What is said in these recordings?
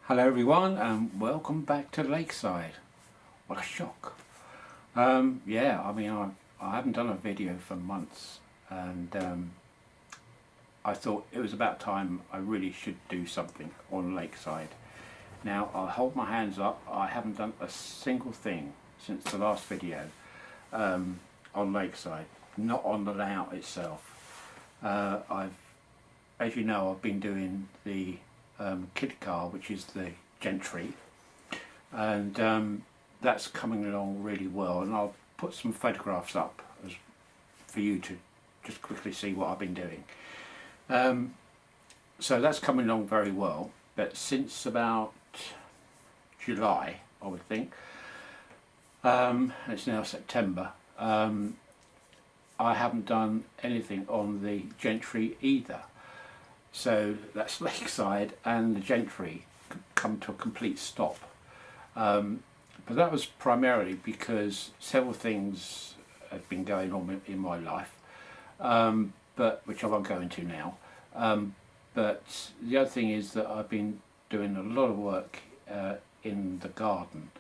Hello everyone and welcome back to Lakeside. What a shock. Yeah, I mean I haven't done a video for months and I thought it was about time I really should do something on Lakeside. Now I'll hold my hands up, I haven't done a single thing since the last video on Lakeside, not on the layout itself. As you know, I've been doing the kid car, which is the Gentry, and that's coming along really well, and I'll put some photographs up for you to just quickly see what I've been doing. So that's coming along very well, but since about July, I would think, it's now September, I haven't done anything on the Gentry either. So that's Lakeside and the Gentry come to a complete stop. But that was primarily because several things have been going on in my life, but which I won't go into now. But the other thing is that I've been doing a lot of work in the garden,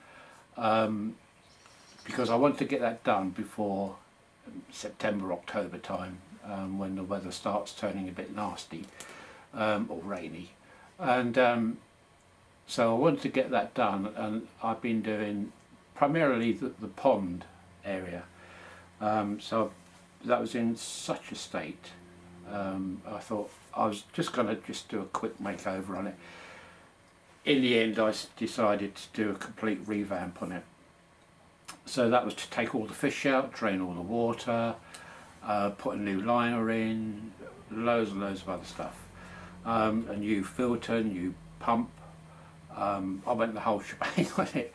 because I wanted to get that done before September, October time, when the weather starts turning a bit nasty. Or rainy, and so I wanted to get that done, and I've been doing primarily the pond area, so that was in such a state. I thought I was just going to do a quick makeover on it. In the end I decided to do a complete revamp on it, so that was to take all the fish out, drain all the water, put a new liner in, loads and loads of other stuff. A new filter, new pump. I went the whole shebang on it.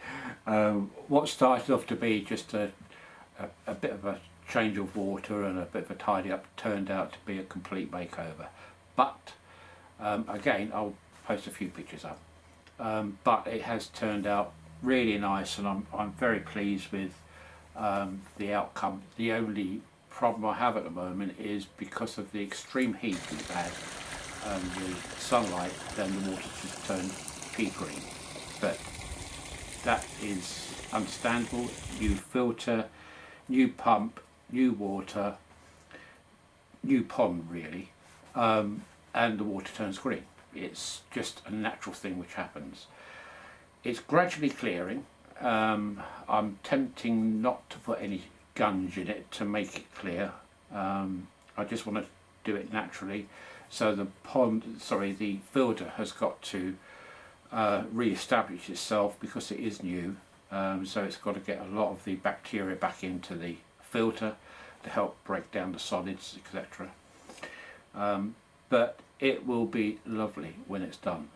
What started off to be just a bit of a change of water and a bit of a tidy up turned out to be a complete makeover. But again, I'll post a few pictures up. But it has turned out really nice, and I'm very pleased with the outcome. The only problem I have at the moment is because of the extreme heat we've had. The sunlight, then the water just turned pea green, but that is understandable. New filter, new pump, new water, new pond really, and the water turns green. It's just a natural thing which happens. It's gradually clearing. I'm tempting not to put any gunge in it to make it clear. I just want to do it naturally. So the filter has got to re-establish itself because it is new. So it's got to get a lot of the bacteria back into the filter to help break down the solids, etc. But it will be lovely when it's done.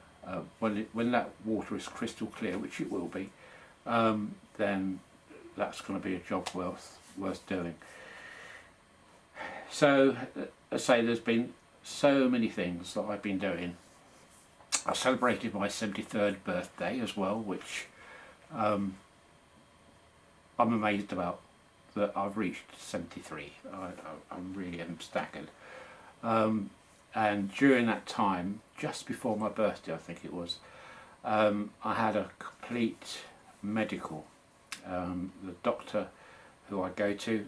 When that water is crystal clear, which it will be, then that's going to be a job worth doing. So, I say there's been so many things that I've been doing. I celebrated my 73rd birthday as well, which I'm amazed about, that I've reached 73. I really am staggered. And during that time, just before my birthday I think it was, I had a complete medical. The doctor who I go to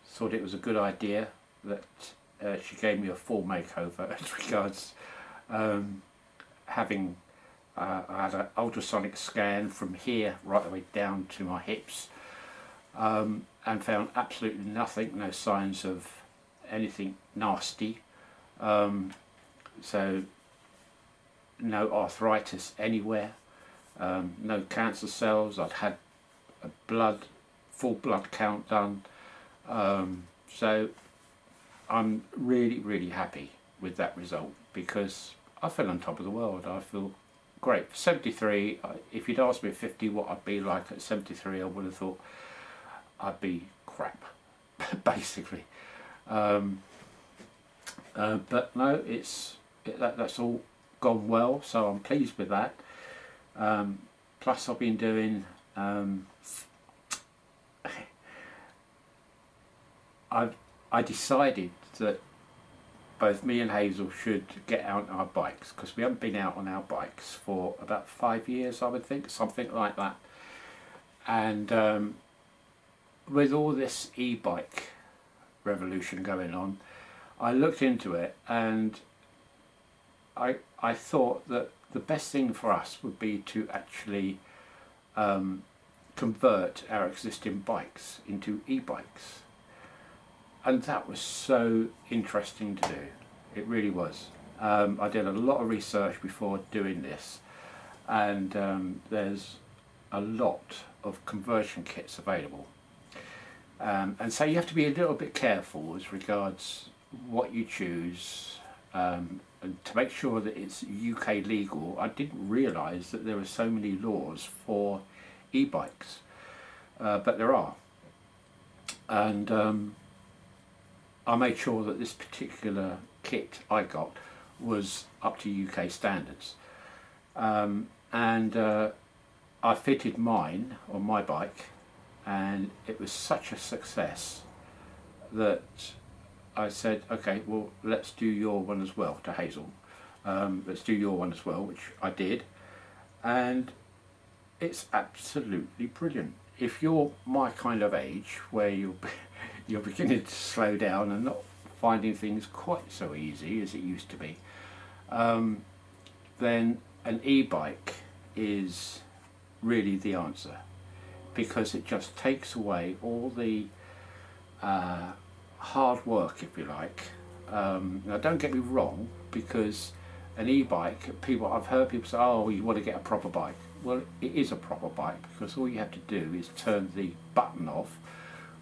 thought it was a good idea that she gave me a full makeover as regards having I had an ultrasonic scan from here right the way down to my hips, and found absolutely nothing, no signs of anything nasty, so no arthritis anywhere, no cancer cells. I'd had a full blood count done, so I'm really happy with that result, because I feel on top of the world. I feel great. For 73, if you'd asked me at 50 what I'd be like at 73, I would have thought I'd be crap, basically. But no, that's all gone well, so I'm pleased with that. Plus I've been doing I decided that both me and Hazel should get out on our bikes, because we haven't been out on our bikes for about 5 years, I would think, something like that. And with all this e-bike revolution going on, I looked into it, and I thought that the best thing for us would be to actually convert our existing bikes into e-bikes. And that was so interesting to do. It really was. I did a lot of research before doing this, and there's a lot of conversion kits available. And so you have to be a little bit careful as regards what you choose, and to make sure that it's UK legal. I didn't realise that there were so many laws for e-bikes, but there are. And I made sure that this particular kit I got was up to UK standards, and I fitted mine on my bike, and it was such a success that I said, okay, well, let's do your one as well, to Hazel. Let's do your one as well, which I did, and it's absolutely brilliant. If you're my kind of age, where you're beginning to slow down and not finding things quite so easy as it used to be, then an e-bike is really the answer, because it just takes away all the hard work, if you like. Now don't get me wrong, because an e-bike, I've heard people say, oh, you want to get a proper bike. Well, it is a proper bike, because all you have to do is turn the button off,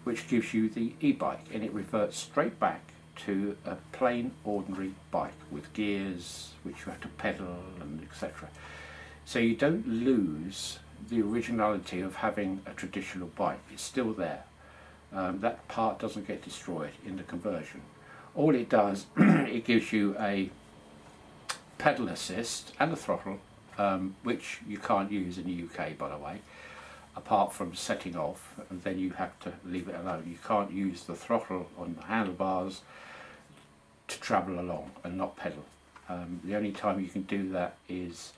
which gives you the e-bike, and it reverts straight back to a plain ordinary bike with gears which you have to pedal and etc. So you don't lose the originality of having a traditional bike. It's still there. That part doesn't get destroyed in the conversion. All it does, it gives you a pedal assist and a throttle, which you can't use in the UK, by the way, apart from setting off, and then you have to leave it alone. You can't use the throttle on the handlebars to travel along and not pedal. The only time you can do that is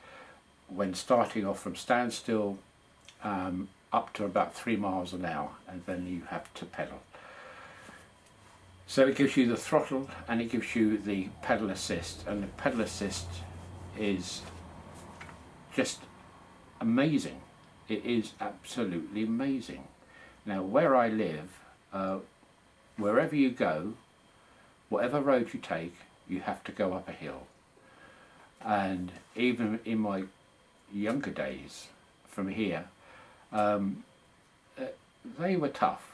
when starting off from standstill up to about 3 miles an hour, and then you have to pedal. So it gives you the throttle and it gives you the pedal assist, and the pedal assist is just amazing. It is absolutely amazing. Now, where I live, wherever you go, whatever road you take, you have to go up a hill. And even in my younger days from here, they were tough.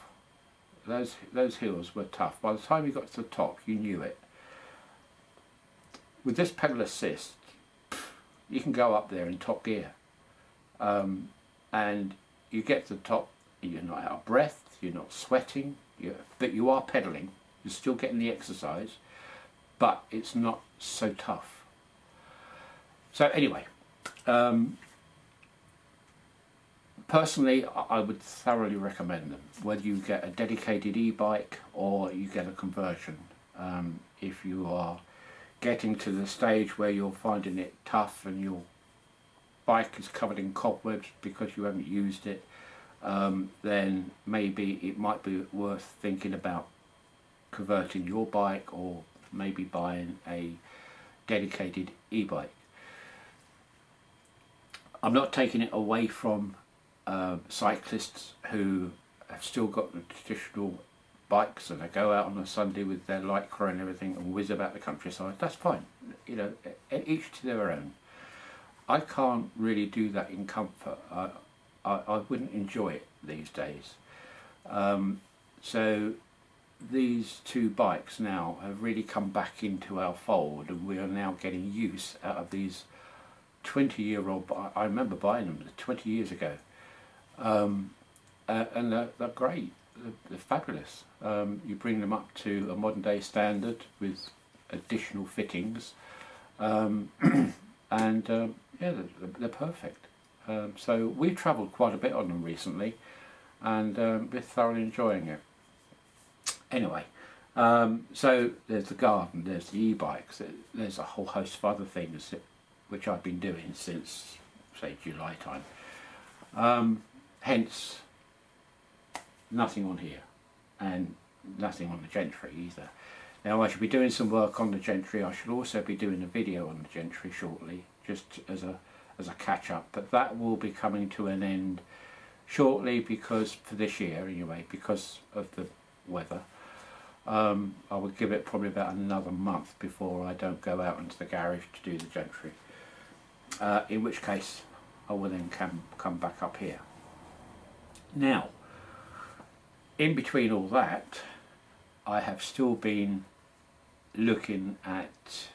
Those hills were tough. By the time you got to the top, you knew it. With this pedal assist, you can go up there in top gear. And you get to the top, you're not out of breath, you're not sweating, but you are pedalling, you're still getting the exercise, but it's not so tough. So anyway, personally, I would thoroughly recommend them, whether you get a dedicated e-bike or you get a conversion. If you are getting to the stage where you're finding it tough and your bike is covered in cobwebs because you haven't used it, then maybe it might be worth thinking about converting your bike, or maybe buying a dedicated e-bike. I'm not taking it away from cyclists who have still got the traditional bikes and they go out on a Sunday with their lycra and everything and whiz about the countryside. That's fine, you know, each to their own. I can't really do that in comfort. I wouldn't enjoy it these days. So these two bikes now have really come back into our fold, and we are now getting use out of these 20-year-old. I remember buying them 20 years ago, and they're great. They're fabulous. You bring them up to a modern day standard with additional fittings, and yeah, they're perfect. So we've travelled quite a bit on them recently, and we're thoroughly enjoying it. Anyway, So there's the garden, there's the e-bikes, there's a whole host of other things which I've been doing since, say, July time. Hence, nothing on here, and nothing on the Gentry either. Now I should be doing some work on the Gentry. I should also be doing a video on the Gentry shortly, just as a catch-up, but that will be coming to an end shortly, because for this year anyway, because of the weather. I will give it probably about another month before I don't go out into the garage to do the Gentry, in which case I will then come back up here. Now, in between all that, I have still been looking at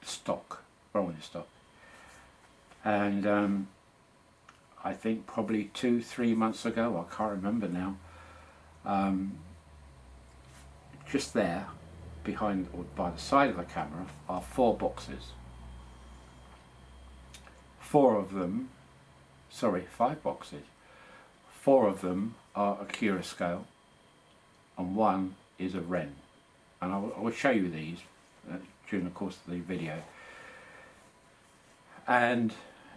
stock, rolling stock, and I think probably 2-3 months ago, I can't remember now, just there behind, or by the side of the camera, are 4 boxes. 5 boxes. 4 of them are a Cura scale and 1 is a Wren, and I will show you these during the course of the video, and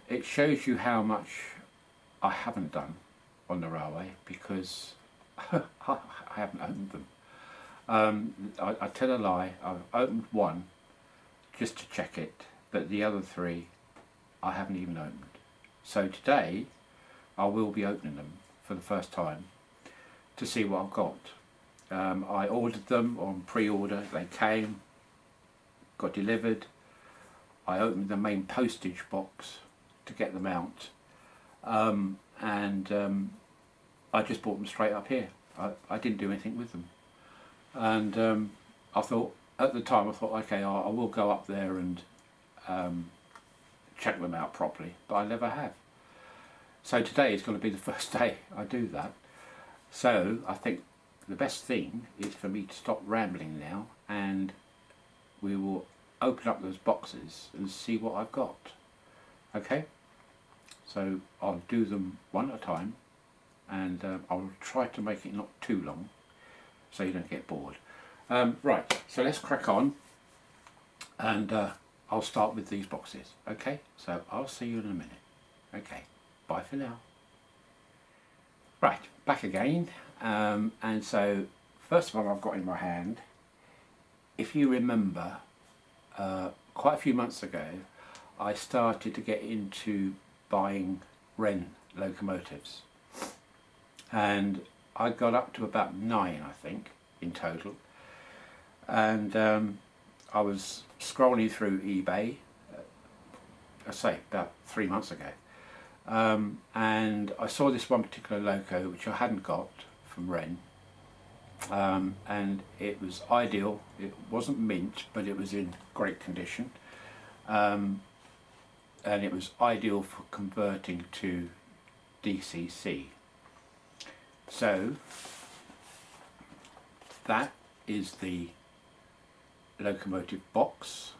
it shows you how much I haven't done on the railway, because I haven't opened them. I tell a lie, I've opened 1 just to check it, but the other 3 I haven't even opened. So today I will be opening them for the first time to see what I've got. I ordered them on pre-order, they came, got delivered, I opened the main postage box to get them out, and I just bought them straight up here. I didn't do anything with them, and I thought, at the time I thought, okay, I will go up there and check them out properly, but I never have. So today is going to be the first day I do that. So I think the best thing is for me to stop rambling now, and we will open up those boxes and see what I've got. Okay? So I'll do them one at a time, and I'll try to make it not too long so you don't get bored. Right, so let's crack on, and I'll start with these boxes. Okay? So I'll see you in a minute. Okay, bye for now. Right, back again, and so first one I've got in my hand, if you remember, quite a few months ago I started to get into buying Wren locomotives, and I got up to about 9, I think, in total, and I was scrolling through eBay, I say about 3 months ago, and I saw this one particular loco which I hadn't got from Wren, and it was ideal. It wasn't mint, but it was in great condition, and it was ideal for converting to DCC. So that is the locomotive box,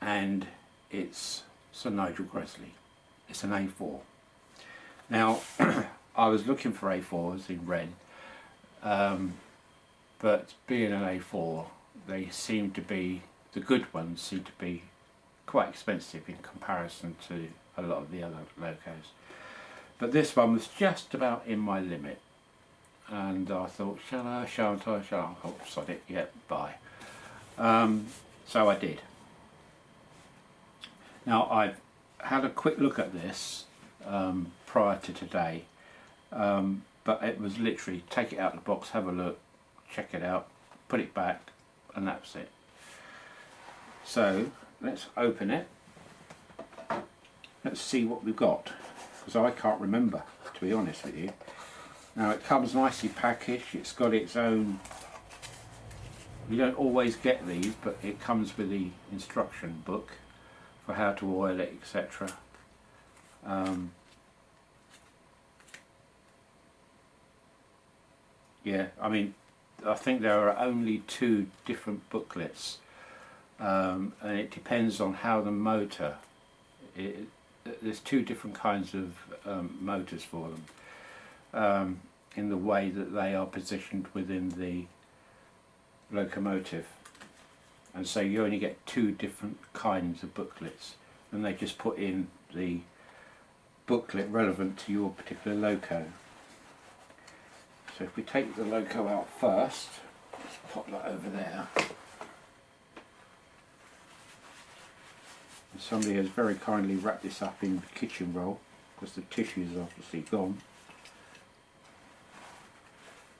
and it's Sir Nigel Gresley. It's an A4. Now I was looking for A4s in Wren, but being an A4, they seem to be, the good ones seem to be quite expensive in comparison to a lot of the other locos. But this one was just about in my limit, and I thought, shall I, shan't I, shall I? Oh, sod it, yeah, bye. So I did. Now I've had a quick look at this prior to today, but it was literally take it out of the box, have a look, check it out, put it back, and that's it. So let's open it. Let's see what we've got, because I can't remember, to be honest with you. Now it comes nicely packaged, it's got its own, you don't always get these, but it comes with the instruction book for how to oil it, etc. Yeah, I mean, I think there are only 2 different booklets, and it depends on how the motor, there's 2 different kinds of motors for them, in the way that they are positioned within the locomotive, and so you only get 2 different kinds of booklets, and they just put in the booklet relevant to your particular loco. So if we take the loco out first, let's pop that over there. And somebody has very kindly wrapped this up in kitchen roll because the tissue is obviously gone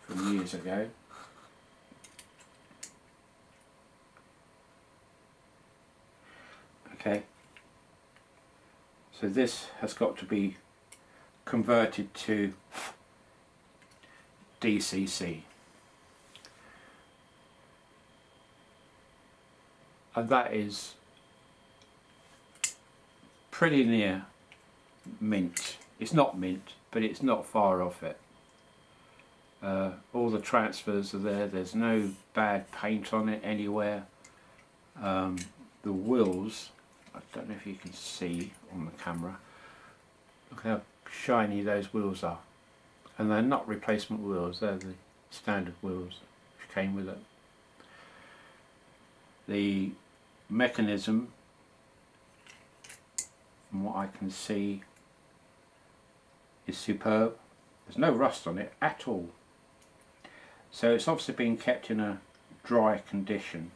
from years ago. Okay, so this has got to be converted to DCC, and that is pretty near mint. It's not mint, but it's not far off it. All the transfers are there, there's no bad paint on it anywhere. The wheels, I don't know if you can see on the camera, look how shiny those wheels are. And they're not replacement wheels, they're the standard wheels which came with it. The mechanism, from what I can see, is superb. There's no rust on it at all. So it's obviously been kept in a dry condition.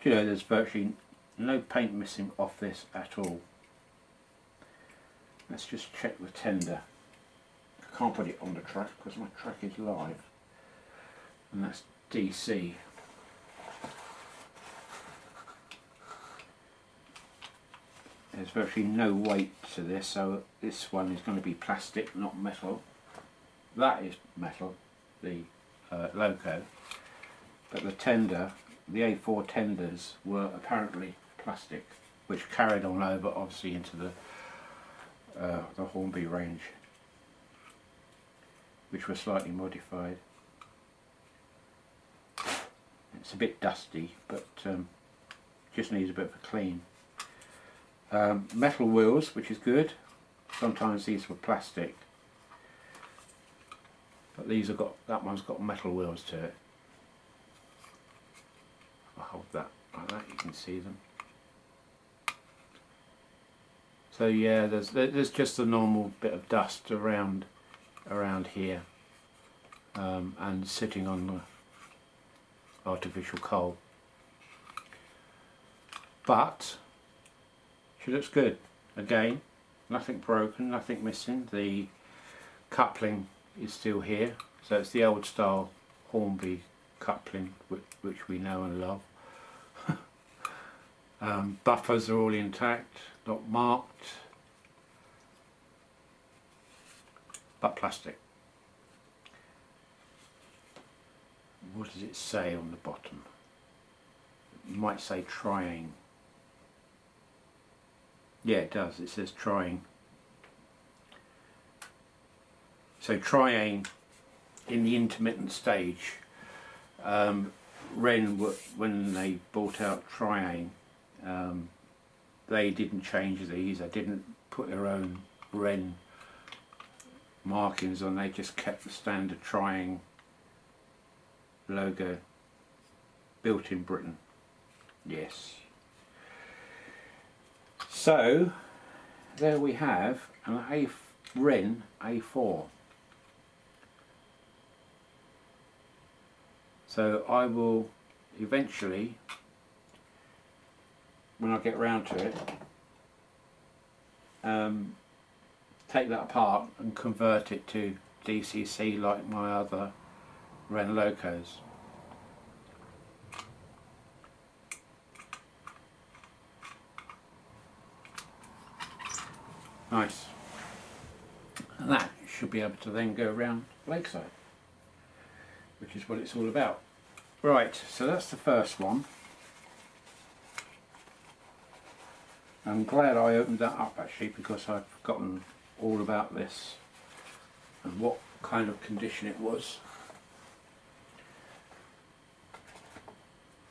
You know, there's virtually no paint missing off this at all. Let's just check the tender. I can't put it on the track because my track is live, and that's DC. There's virtually no weight to this, so this one is going to be plastic, not metal. That is metal, the loco, but the tender, the A4 tenders, were apparently plastic, which carried on over obviously into the Hornby range, which was slightly modified. It's a bit dusty, but just needs a bit of a clean. Metal wheels, which is good. Sometimes these were plastic, but these have got, that one's got metal wheels to it. I'll hold that like that, you can see them. So yeah, there's just a normal bit of dust around here, and sitting on the artificial coal. But she looks good. Again, nothing broken, nothing missing. The coupling is still here, so it's the old style Hornby coupling which we know and love. Buffers are all intact, not marked, but plastic. What does it say on the bottom? You might say trying. Yeah, it does. It says trying. So trying in the intermittent stage. Wren, when they bought out Triane, they didn't change these. They didn't put their own Wren markings on. They just kept the standard Triane logo, built in Britain. Yes. So there we have an Wren A4. So I will eventually, when I get round to it, take that apart and convert it to DCC like my other Wren locos. Nice. And that should be able to then go around Lakeside, which is what it's all about. Right, so that's the first one. I'm glad I opened that up actually, because I'd forgotten all about this and what kind of condition it was.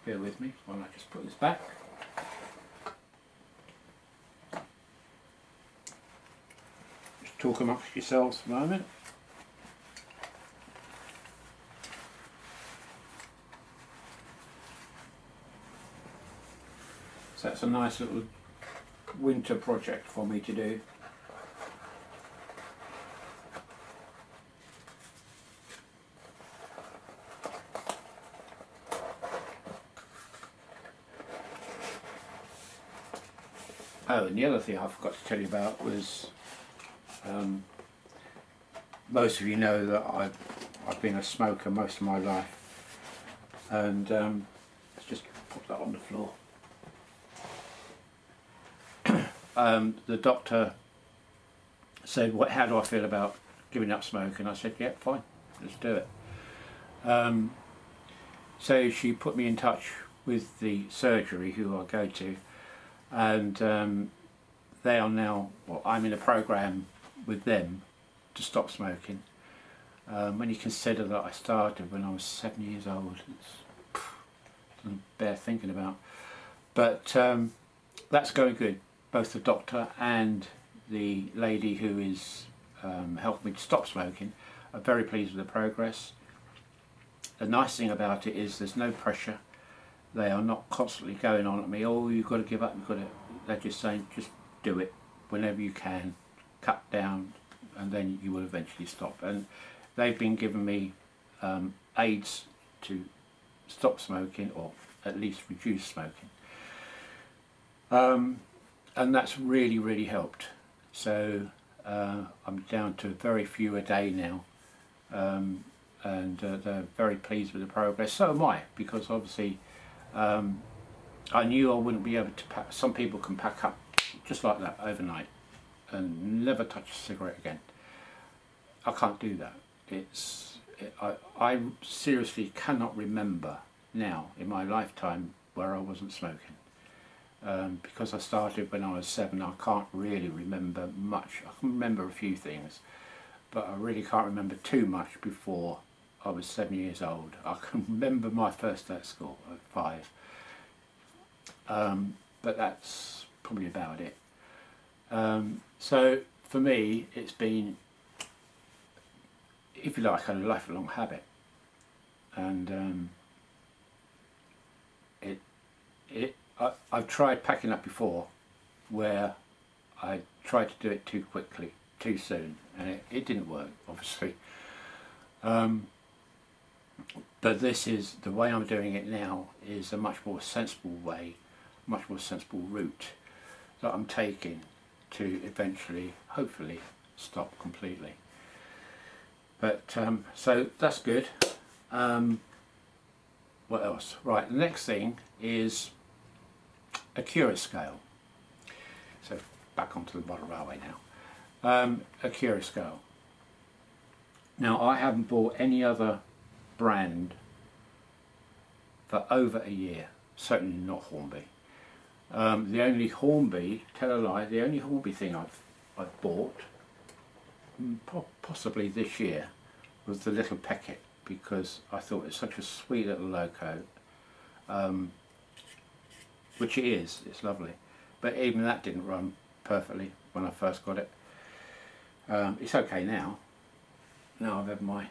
Bear with me while I just put this back. Just talk amongst yourselves for a moment. that's a nice little winter project for me to do. Oh, and the other thing I forgot to tell you about was, most of you know that I've been a smoker most of my life, and let's just put that on the floor. The doctor said, how do I feel about giving up smoking? I said, yeah, fine, let's do it. So she put me in touch with the surgery who I go to, and they are now, well, I'm in a program with them to stop smoking. When you consider that I started when I was 7 years old, it's doesn't bear thinking about. But that's going good. Both the doctor and the lady who is helping me to stop smoking are very pleased with the progress. The nice thing about it is there's no pressure. They are not constantly going on at me, oh, you've got to give up, you've got to. They're just saying, just do it whenever you can, cut down, and then you will eventually stop. And they've been giving me aids to stop smoking, or at least reduce smoking. And that's really, really helped. So I'm down to very few a day now, and they're very pleased with the progress. So am I, because obviously I knew I wouldn't be able to pack. Some people can pack up just like that overnight and never touch a cigarette again. I can't do that. I seriously cannot remember now in my lifetime where I wasn't smoking. Because I started when I was 7, I can't really remember much. I can remember a few things, but I really can't remember too much before I was 7 years old. I can remember my first day at school at 5, but that's probably about it. So for me, it's been, if you like, a lifelong habit, and I've tried packing up before, where I tried to do it too quickly, too soon, and it didn't work, obviously. But this is, the way I'm doing it now is a much more sensible way, much more sensible route that I'm taking to eventually, hopefully, stop completely. But so that's good. What else? Right, the next thing is a Cura scale. So back onto the model railway now. A Cura scale. Now I haven't bought any other brand for over a year, certainly not Hornby. The only Hornby, tell a lie, the only Hornby thing I've bought, possibly this year, was the little Peckett, because I thought it's such a sweet little loco, which it is, it's lovely, but even that didn't run perfectly when I first got it. It's okay now. Now I've had my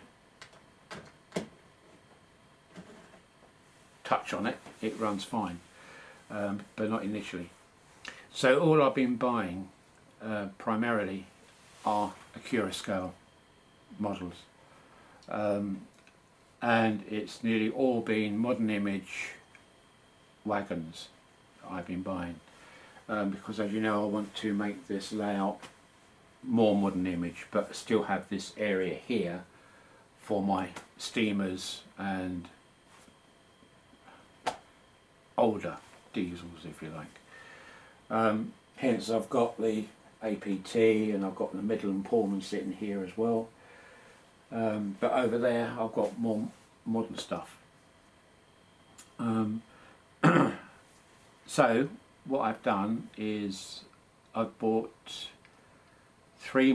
touch on it, it runs fine, but not initially. So all I've been buying primarily are Cura scale models, and it's nearly all been modern image wagons that I've been buying, because as you know, I want to make this layout more modern image but still have this area here for my steamers and older diesels, if you like. Hence I've got the APT and I've got the Midland Pullman sitting here as well, but over there I've got more modern stuff. So what I've done is I've bought 6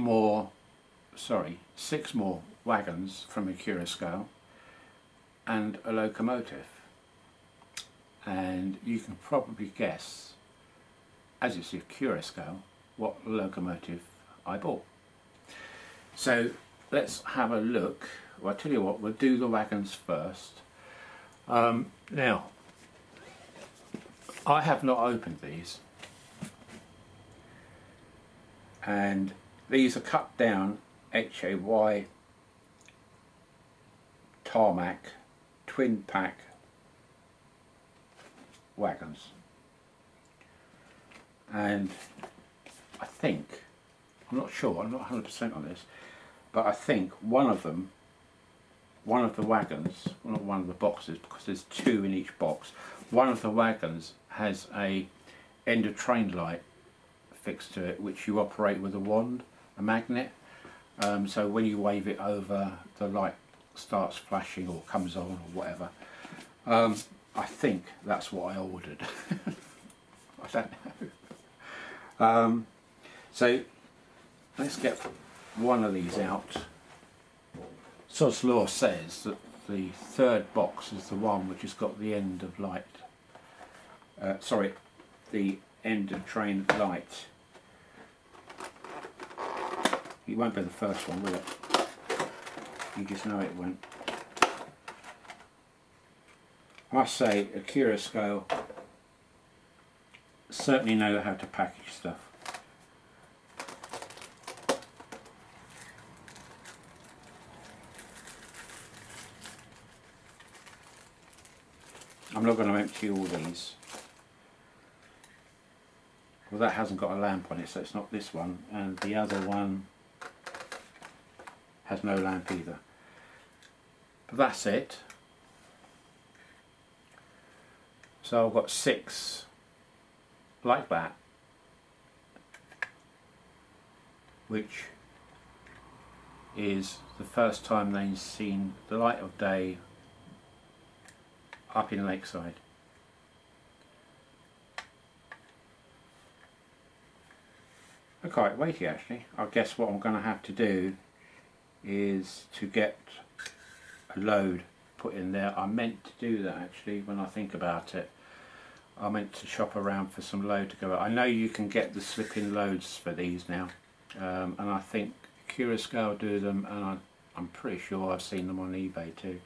more wagons from a Cura scale and a locomotive, and you can probably guess, as it's a Cura scale, what locomotive I bought. So let's have a look. Well, I'll tell you what, we'll do the wagons first. Now I have not opened these, and these are cut down HAY tarmac twin pack wagons, and I think, I'm not sure, I'm not 100% on this, but I think one of the wagons, well, not one of the boxes because there's two in each box, one of the wagons has a end of train light fixed to it which you operate with a wand, a magnet, so when you wave it over the light starts flashing or comes on or whatever. I think that's what I ordered. I don't know. So let's get one of these out. Sod's Law says that the third box is the one which has got the end of light, sorry, the end of train light. It won't be the first one, will it? You just know it won't. I must say, Akira Scale certainly know how to package stuff. I'm not going to empty all these. Well, that hasn't got a lamp on it, so it's not this one, and the other one has no lamp either. But that's it. So I've got 6 like that, which is the first time they've seen the light of day up in Lakeside. They're quite weighty actually. I guess what I'm going to have to do is to get a load put in there. I meant to do that actually when I think about it. I meant to shop around for some load to go out. I know you can get the slip-in loads for these now, and I think Curascale do them, and I'm pretty sure I've seen them on eBay too.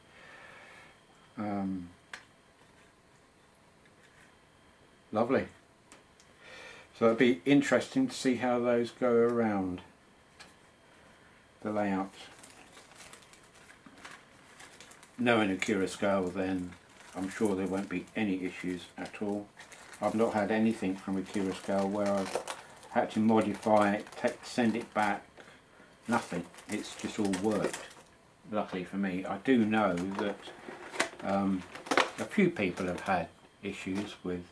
Lovely. So it'll be interesting to see how those go around the layout. Knowing a Curascale, then I'm sure there won't be any issues at all. I've not had anything from a Curascale where I've had to modify it, send it back, nothing. It's just all worked, luckily for me. I do know that a few people have had issues with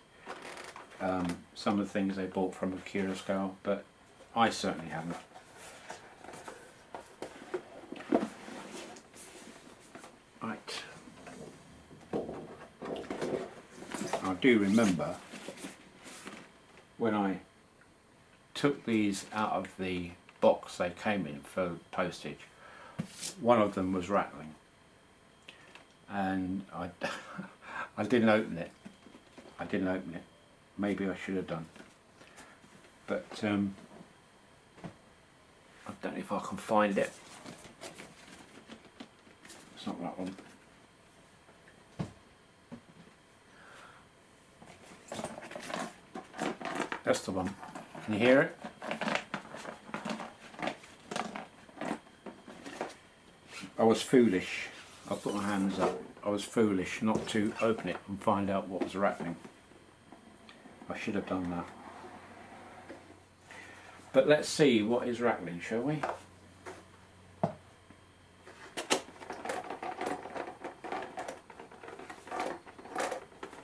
some of the things they bought from a Curascale, but I certainly haven't. Right. I do remember when I took these out of the box they came in for postage, one of them was rattling, and I didn't open it. I didn't open it. Maybe I should have done, but I don't know if I can find it. It's not that one. That's the one. Can you hear it? I was foolish. I put my hands up. I was foolish not to open it and find out what was rattling. I should have done that. But let's see what is rattling, shall we?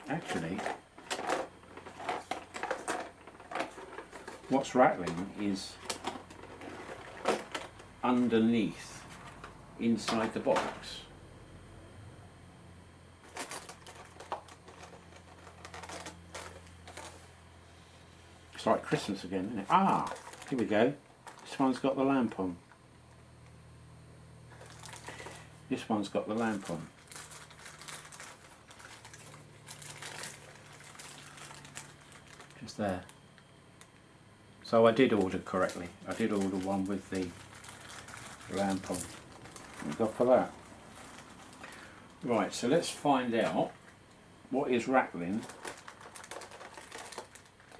Actually, what's rattling is underneath, inside the box. It's like Christmas again, isn't it? Ah, here we go. This one's got the lamp on. This one's got the lamp on. Just there. So I did order correctly. I did order one with the lamp on. Thank God for that. Right, so let's find out what is rattling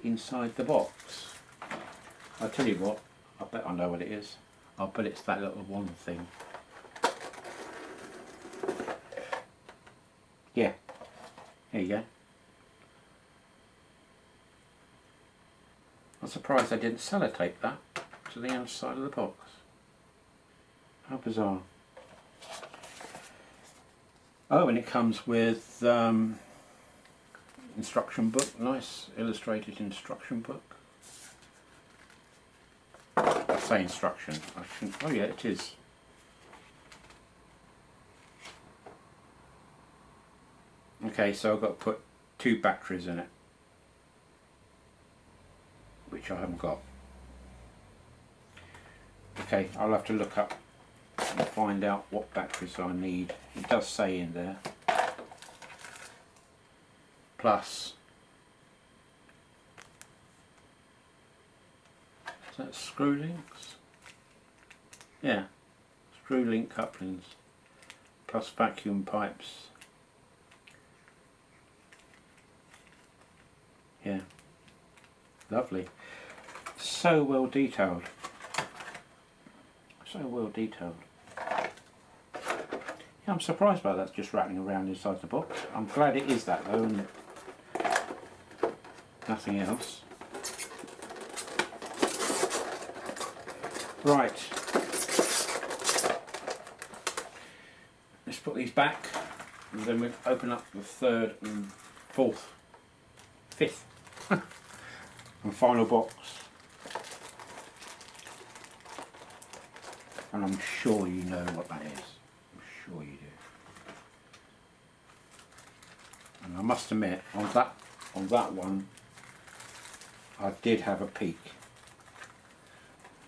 inside the box. I'll tell you what, I bet I know what it is. I'll bet it's that little one thing. Yeah, here you go. I'm surprised they didn't sellotape that to the outside of the box. How bizarre. Oh, and it comes with instruction book, nice illustrated instruction book. I say instruction, I shouldn't, oh yeah, it is. Okay, so I've got to put 2 batteries in it, which I haven't got. Okay, I'll have to look up and find out what batteries I need. It does say in there. Plus, is that screw links? Yeah, screw link couplings, plus vacuum pipes. Yeah, lovely. So well detailed. So well detailed. Yeah, I'm surprised by that just rattling around inside the box. I'm glad it is that though, and nothing else. Right. Let's put these back, and then we'll open up the 3rd and 4th, 5th and final box. And I'm sure you know what that is. I'm sure you do. And I must admit, on that one, I did have a peek.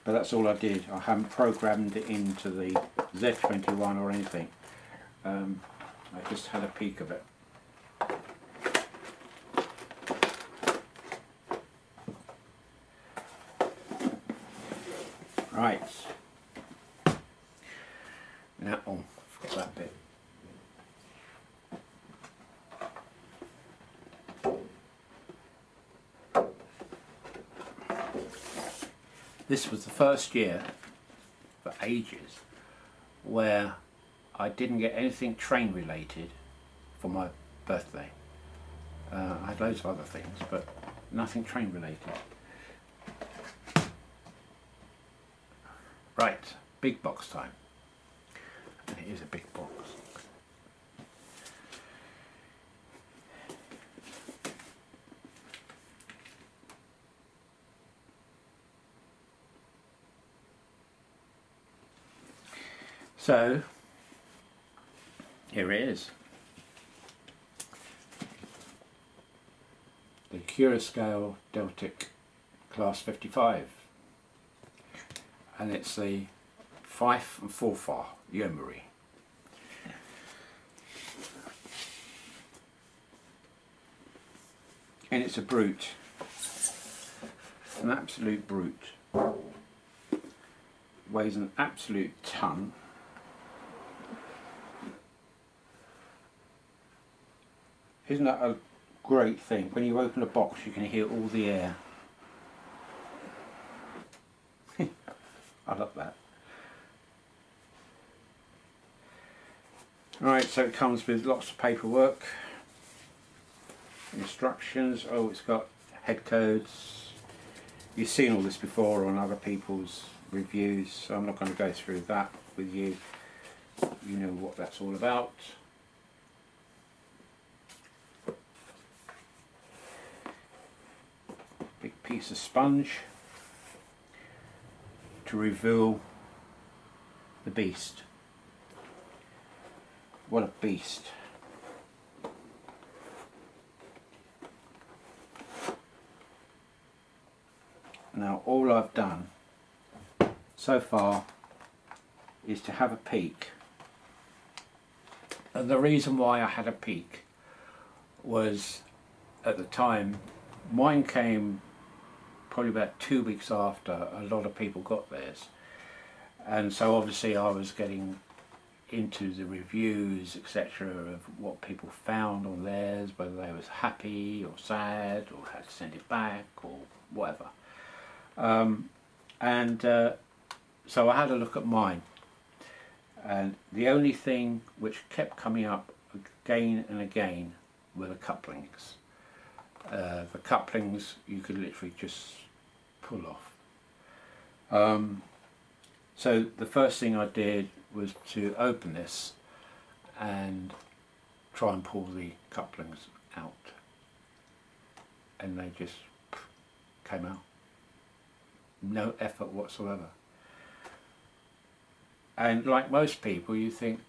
But that's all I did. I haven't programmed it into the Z21 or anything. I just had a peek of it. Right. Now, oh, I've got that bit. This was the first year for ages where I didn't get anything train related for my birthday. I had loads of other things, but nothing train related. Right, big box time. And it is a big box. So, here it is. The Curascale Deltic Class 55. And it's the Fife and Forfar Yeomanry. And it's a brute. An absolute brute. Weighs an absolute ton. Isn't that a great thing? When you open a box you can hear all the air. I love that. Right, so it comes with lots of paperwork, instructions. Oh, it's got head codes. You've seen all this before on other people's reviews, so I'm not going to go through that with you. You know what that's all about. Big piece of sponge to reveal the beast. What a beast. Now all I've done so far is to have a peek. And the reason why I had a peek was, at the time, mine came probably about 2 weeks after a lot of people got theirs, and so obviously I was getting into the reviews, etc., of what people found on theirs, whether they was happy or sad or had to send it back or whatever. So I had a look at mine, and the only thing which kept coming up again and again were the couplings. The couplings you could literally just pull off. So the first thing I did was to open this and try and pull the couplings out, and they just came out. No effort whatsoever. And like most people, you think,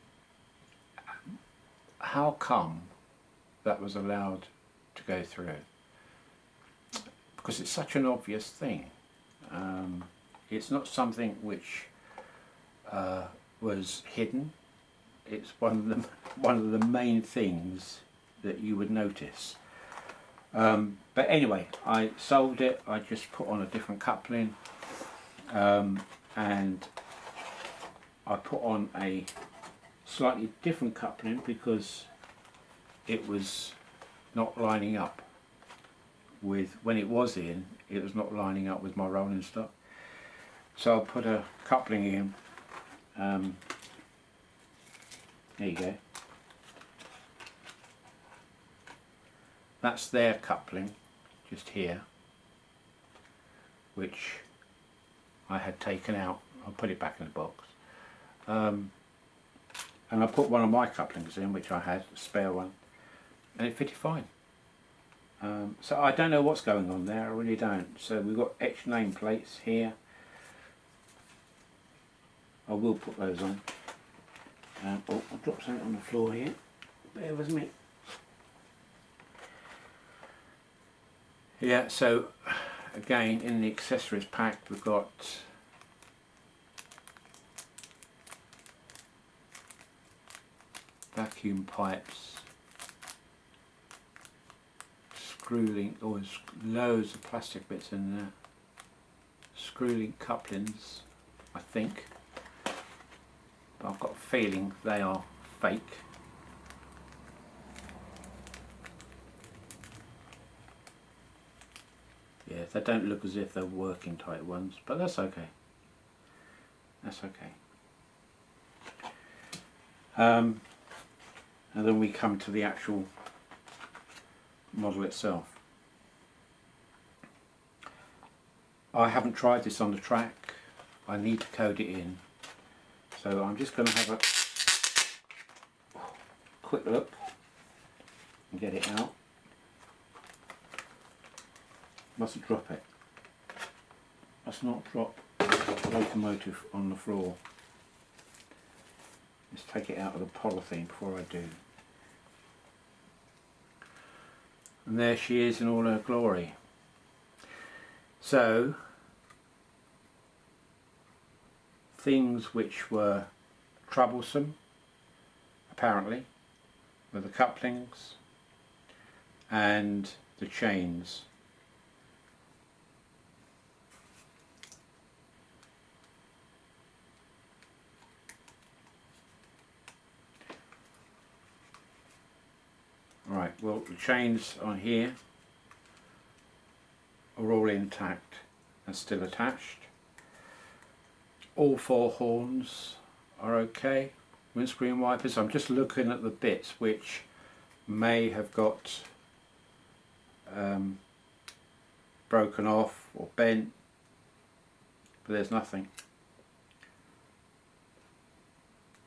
how come that was allowed to go through? Because it's such an obvious thing. It's not something which was hidden. It's one of the main things that you would notice. But anyway, I solved it. I just put on a different coupling, and I put on a slightly different coupling because it was not lining up with, when it was in, it was not lining up with my rolling stock. So I put a coupling in. There you go. That's their coupling, just here, which I had taken out. I'll put it back in the box. And I put one of my couplings in, which I had, a spare one, and it fitted fine. So I don't know what's going on there, I really don't. So we've got etched name plates here. I will put those on. Oh, I'll drop something on the floor here. Bear with me. Yeah, so again, in the accessories pack we've got vacuum pipes, screw link, or loads of plastic bits in there, screw link couplings, I think, but I've got a feeling they are fake. Yeah, they don't look as if they're working type ones, but that's okay. That's okay. And then we come to the actual model itself. I haven't tried this on the track. I need to code it in. So I'm just going to have a quick look and get it out. Mustn't drop it. Must not drop the locomotive on the floor. Let's take it out of the polythene before I do. And there she is in all her glory. So, things which were troublesome, apparently, were the couplings and the chains. Right, well, the chains on here are all intact and still attached. All four horns are okay. Windscreen wipers, I'm just looking at the bits which may have got broken off or bent, but there's nothing.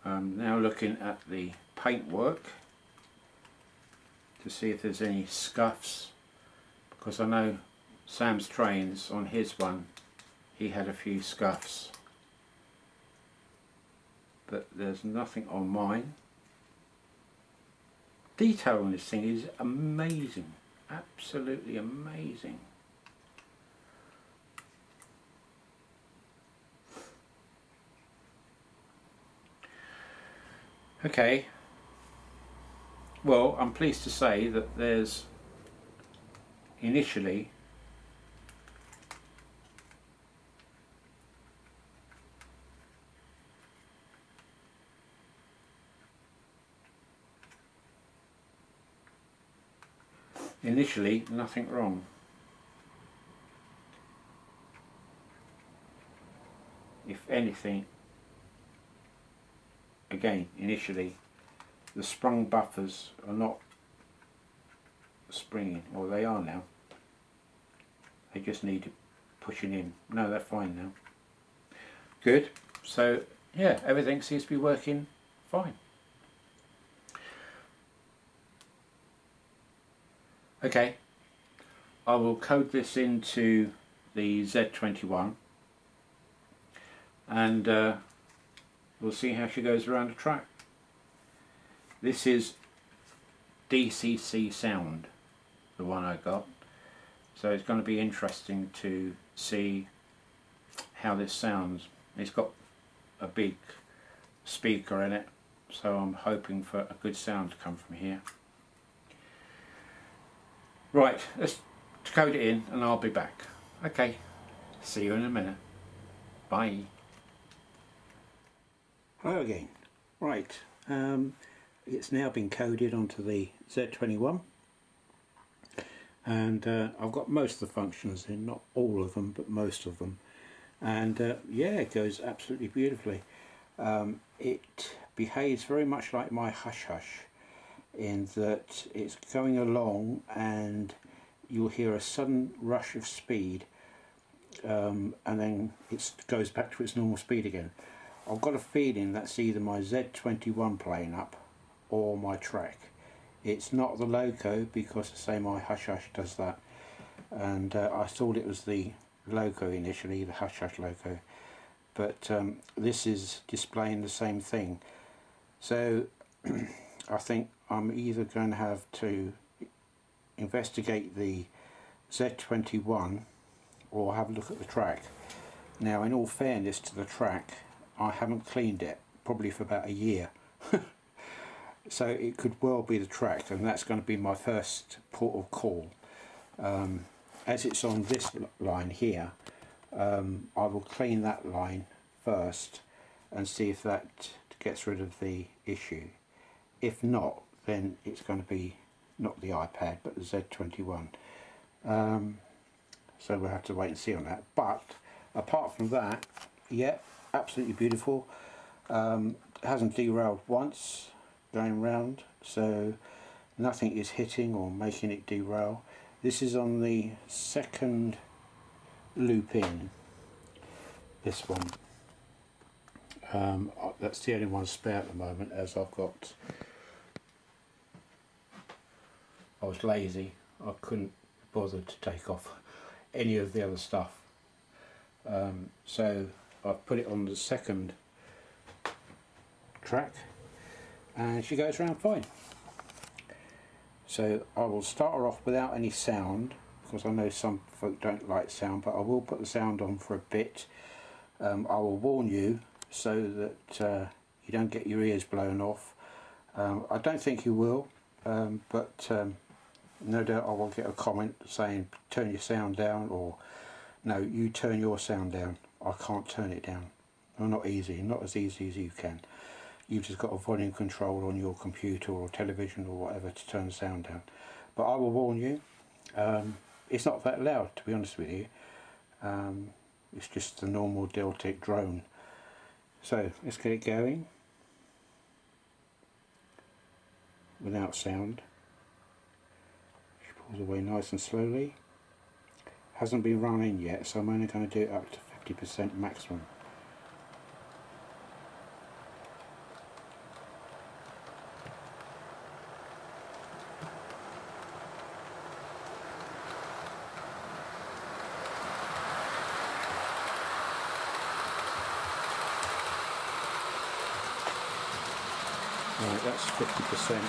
I'm now looking at the paintwork to see if there's any scuffs, because I know Sam's trains, on his one, he had a few scuffs, but there's nothing on mine. Detail on this thing is amazing, absolutely amazing. Okay. Well, I'm pleased to say that there's initially initially nothing wrong. If anything, again, initially the sprung buffers are not springing, or they are now. They just need pushing in. No, they're fine now. Good. So yeah, everything seems to be working fine. Okay, I will code this into the Z21 and we'll see how she goes around the track. This is DCC sound, the one I got, so it's going to be interesting to see how this sounds. It's got a big speaker in it, so I'm hoping for a good sound to come from here. Right, let's code it in and I'll be back. Okay, see you in a minute. Bye. Hello again. Right, it's now been coded onto the Z21 and I've got most of the functions in, not all of them but most of them, and yeah, it goes absolutely beautifully. It behaves very much like my Hush Hush in that it's going along and you'll hear a sudden rush of speed and then it goes back to its normal speed again. I've got a feeling that's either my Z21 playing up or my track. It's not the loco because I say my Hush Hush does that, and I thought it was the loco initially, the Hush Hush loco, but this is displaying the same thing. So I think I'm either going to have to investigate the Z21 or have a look at the track. Now, in all fairness to the track, I haven't cleaned it probably for about a year. So it could well be the track, and that's going to be my first port of call. As it's on this line here, I will clean that line first and see if that gets rid of the issue. If not, then it's going to be not the iPad but the Z21. So we'll have to wait and see on that. But apart from that, yeah, absolutely beautiful. It hasn't derailed once going round, so nothing is hitting or making it derail. This is on the second loop in, this one. That's the only one spare at the moment, as I was lazy. I couldn't bother to take off any of the other stuff. So I've put it on the second track and she goes around fine. So I will start her off without any sound, because I know some folk don't like sound, but I will put the sound on for a bit. I will warn you so that you don't get your ears blown off. I don't think you will, but no doubt I will get a comment saying turn your sound down, or no, you turn your sound down. I can't turn it down. Well, not easy, not as easy as you can. You've just got a volume control on your computer or television or whatever to turn the sound down. But I will warn you, it's not that loud, to be honest with you. It's just the normal Deltic drone. So let's get it going without sound. She pulls away nice and slowly. Hasn't been run in yet, so I'm only going to do it up to 50% maximum. Right, that's 50%.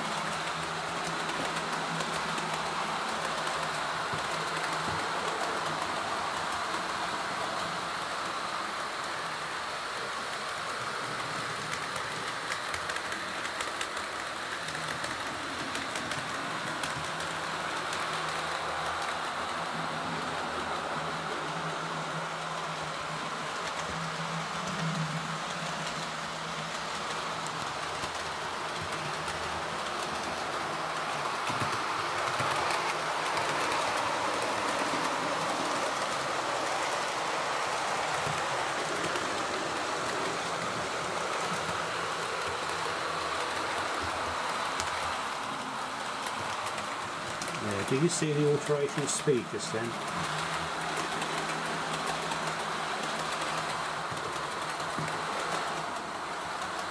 Do you see the alteration of speed just then?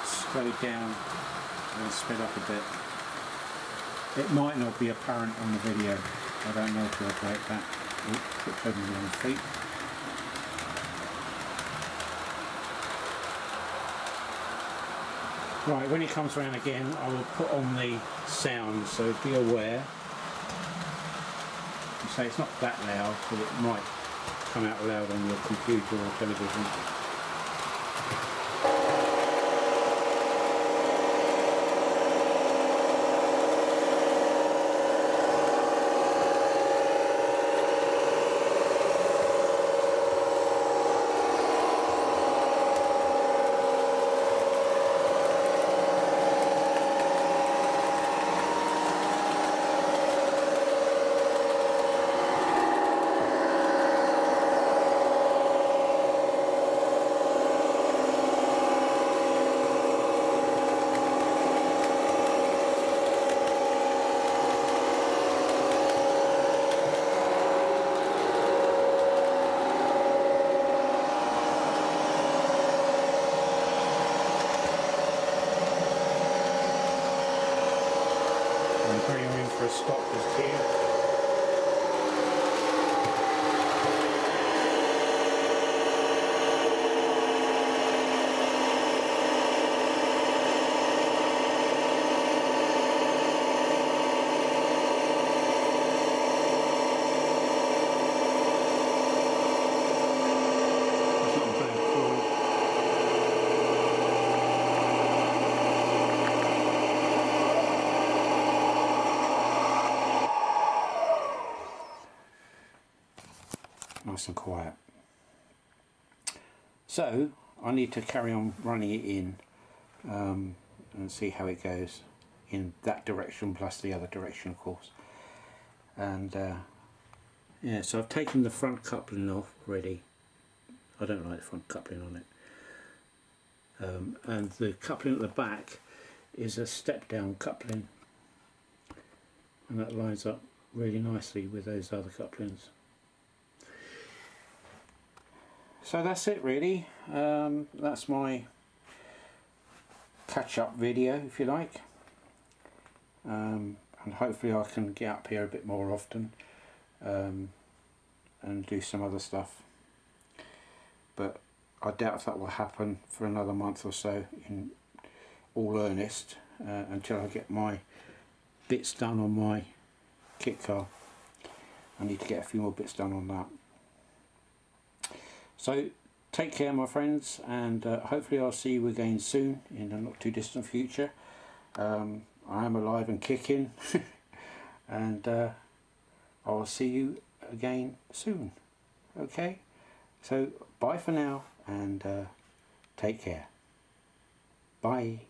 Slow down and sped up a bit. It might not be apparent on the video. I don't know if you'll operate that. Tripped over my own feet. Right, when it comes around again, I will put on the sound, so be aware. You say it's not that loud, but it might come out loud on your computer or television. For a stop just here. That's not a bad call. Nice and quiet. So I need to carry on running it in and see how it goes in that direction plus the other direction, of course. And yeah, so I've taken the front coupling off already. I don't like the front coupling on it. And the coupling at the back is a step down coupling, and that lines up really nicely with those other couplings. So that's it really. That's my catch-up video, if you like, and hopefully I can get up here a bit more often and do some other stuff, but I doubt if that will happen for another month or so in all earnest, until I get my bits done on my kit car. I need to get a few more bits done on that. So take care, my friends, and hopefully I'll see you again soon in a not too distant future. I am alive and kicking and I'll see you again soon. Okay, so bye for now, and take care. Bye.